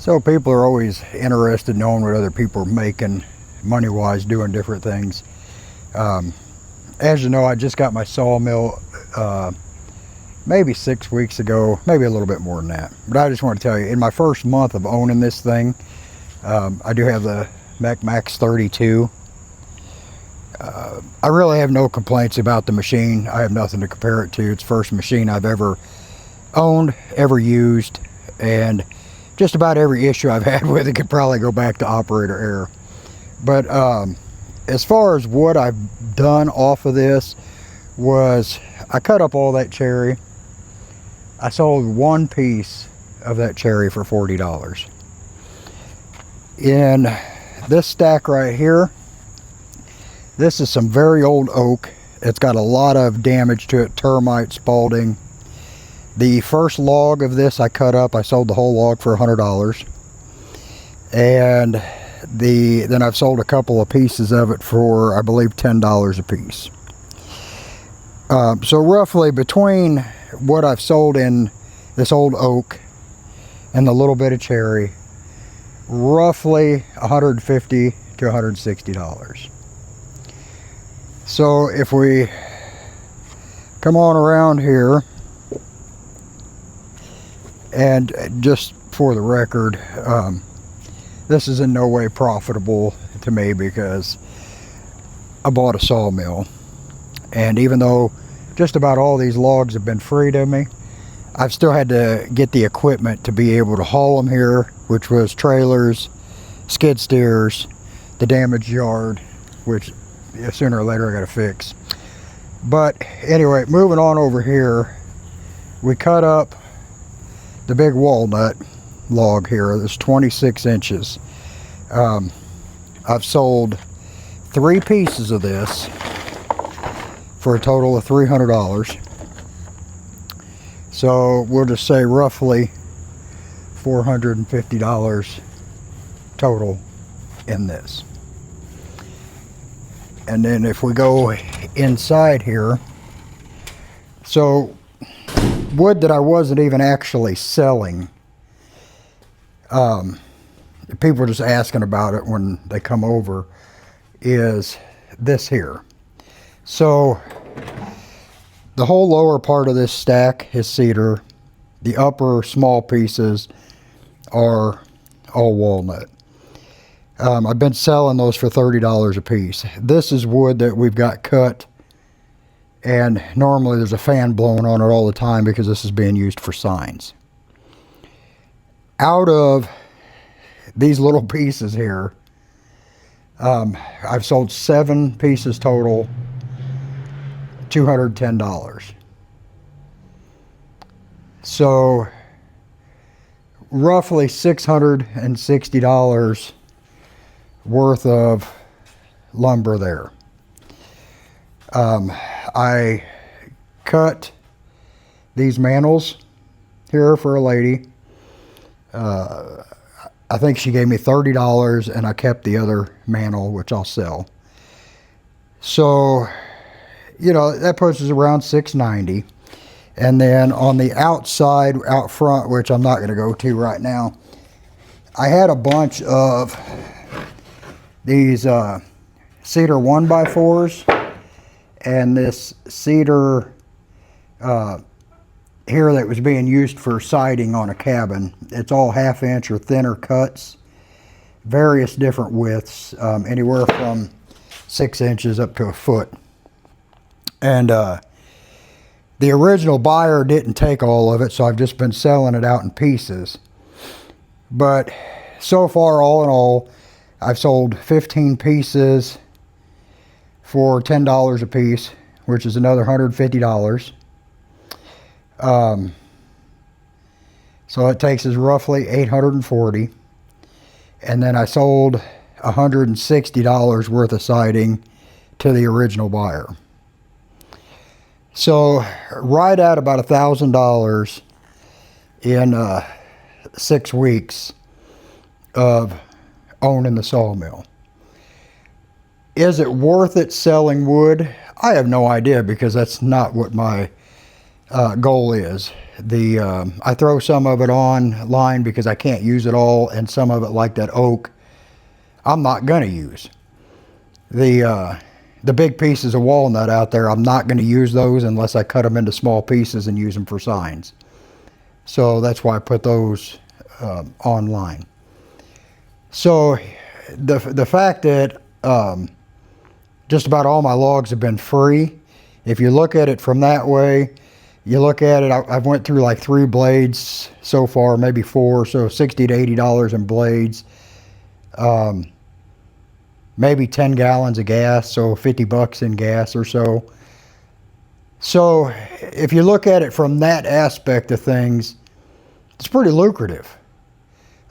So people are always interested in knowing what other people are making money-wise doing different things. As you know, I just got my sawmill maybe 6 weeks ago, maybe a little bit more than that. But I just want to tell you, in my first month of owning this thing, I do have the mechmaxx 32. I really have no complaints about the machine. I have nothing to compare it to. It's the first machine I've ever owned, ever used, and just about every issue I've had with it could probably go back to operator error. But as far as what I've done off of this was I cut up all that cherry. I sold one piece of that cherry for $40. In this stack right here, this is some very old oak. It's got a lot of damage to it, termite, spalding. The first log of this I cut up, I sold the whole log for $100. And then I've sold a couple of pieces of it for, I believe, $10 a piece. So roughly between what I've sold in this old oak and the little bit of cherry, roughly $150 to $160. So if we come on around here, and just for the record, this is in no way profitable to me because I bought a sawmill, and even though just about all these logs have been free to me, I've still had to get the equipment to be able to haul them here, which was trailers, skid steers, the damaged yard, which sooner or later I got to fix. But anyway, moving on over here, we cut up the big walnut log here. It's 26 inches. I've sold 3 pieces of this for a total of $300. So we'll just say roughly $450 total in this. And then if we go inside here, so wood that I wasn't even actually selling, people are just asking about it when they come over, is this here. So the whole lower part of this stack is cedar. The upper small pieces are all walnut. I've been selling those for $30 a piece. This is wood that we've got cut, and normally there's a fan blowing on it all the time because this is being used for signs. Out of these little pieces here, I've sold 7 pieces total, $210. So roughly $660 worth of lumber there. I cut these mantles here for a lady. I think she gave me $30, and I kept the other mantle, which I'll sell. So, you know, that puts us around $690. And then on the outside, out front, which I'm not going to go to right now, I had a bunch of these cedar 1x4s and this cedar here that was being used for siding on a cabin. It's all 1/2 inch or thinner cuts, various different widths, anywhere from 6 inches up to a foot. And the original buyer didn't take all of it, so I've just been selling it out in pieces. But so far, all in all, I've sold 15 pieces for $10 a piece, which is another $150. So it takes us roughly $840. And then I sold $160 worth of siding to the original buyer. So right at about $1,000 in 6 weeks of owning the sawmill. Is it worth it selling wood? I have no idea, because that's not what my goal is. I throw some of it online because I can't use it all, and some of it, like that oak, I'm not gonna use. The big pieces of walnut out there, I'm not gonna use those unless I cut them into small pieces and use them for signs. So that's why I put those online. So the fact that just about all my logs have been free, if you look at it from that way, you look at it, I've went through like 3 blades so far, maybe 4, so $60 to $80 in blades. Maybe 10 gallons of gas, so 50 bucks in gas or so. So if you look at it from that aspect of things, it's pretty lucrative.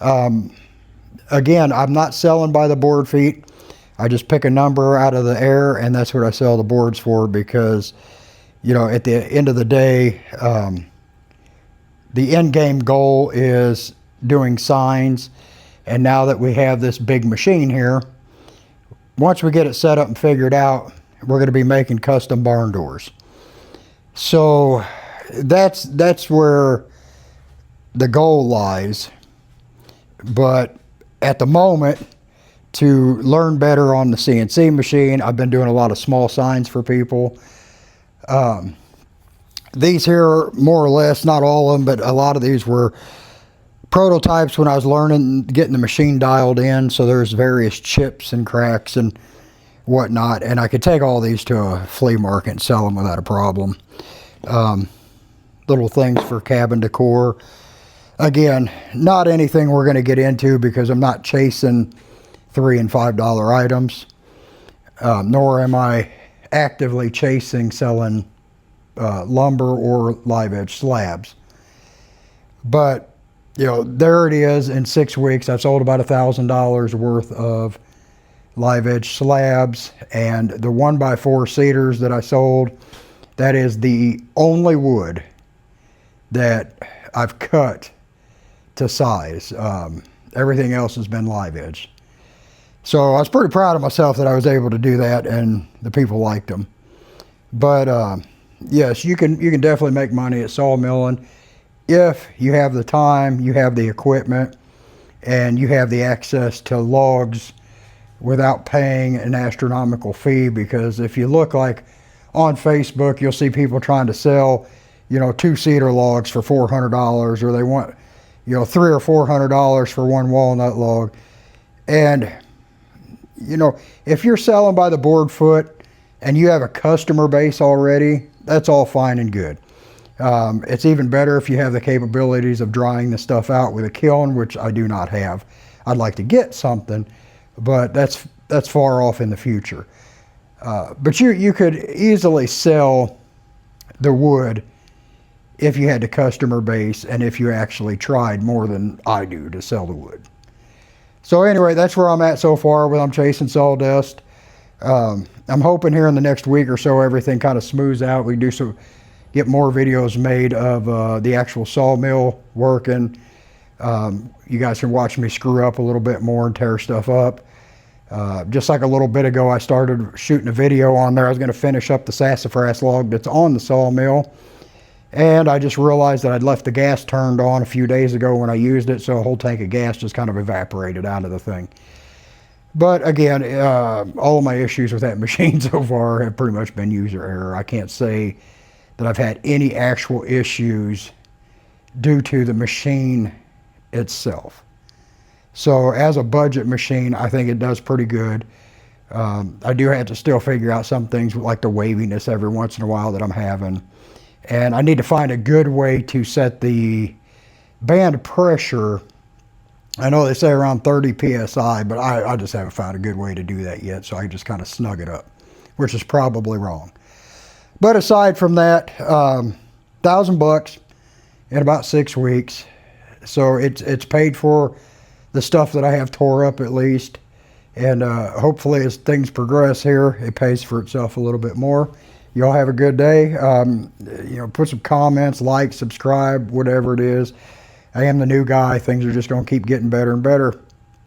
Again, I'm not selling by the board feet. I just pick a number out of the air, and that's what I sell the boards for, because, you know, at the end of the day, the end game goal is doing signs. And now that we have this big machine here, once we get it set up and figured out, we're going to be making custom barn doors. So that's where the goal lies. But at the moment, to learn better on the CNC machine, I've been doing a lot of small signs for people. These here, more or less, not all of them, but a lot of these were prototypes when I was learning, getting the machine dialed in. So there's various chips and cracks and whatnot, and I could take all these to a flea market and sell them without a problem. Little things for cabin decor. Again, not anything we're going to get into because I'm not chasing $3 and $5 items, nor am I actively chasing selling lumber or live edge slabs. But you know, there it is. In 6 weeks, I've sold about $1,000 worth of live edge slabs, and the 1x4 cedars that I sold, that is the only wood that I've cut to size. Everything else has been live edge. So I was pretty proud of myself that I was able to do that, and the people liked them. But yes, you can definitely make money at sawmilling if you have the time, you have the equipment, and you have the access to logs without paying an astronomical fee. Because if you look like on Facebook, you'll see people trying to sell, you know, 2 cedar logs for $400, or they want, you know, $300 or $400 for 1 walnut log. And you know, if you're selling by the board foot and you have a customer base already, that's all fine and good. It's even better if you have the capabilities of drying the stuff out with a kiln, which I do not have. I'd like to get something, but that's far off in the future. But you could easily sell the wood if you had the customer base and if you actually tried more than I do to sell the wood. So anyway, that's where I'm at so far when I'm chasing sawdust. I'm hoping here in the next week or so everything kind of smooths out. We do get more videos made of the actual sawmill working. You guys can watch me screw up a little bit more and tear stuff up. Just like a little bit ago, I started shooting a video on there. I was going to finish up the sassafras log that's on the sawmill. And I just realized that I'd left the gas turned on a few days ago when I used it, so a whole tank of gas just kind of evaporated out of the thing. But again, all of my issues with that machine so far have pretty much been user error. I can't say that I've had any actual issues due to the machine itself. So as a budget machine, I think it does pretty good. I do have to still figure out some things like the waviness every once in a while that I'm having. And I need to find a good way to set the band pressure. I know they say around 30 PSI, but I just haven't found a good way to do that yet. So I just kind of snug it up, which is probably wrong. But aside from that, $1,000 in about 6 weeks. So it's paid for the stuff that I have tore up at least. And hopefully as things progress here, it pays for itself a little bit more. Y'all have a good day. You know, put some comments, like, subscribe, whatever it is. I am the new guy. Things are just going to keep getting better and better.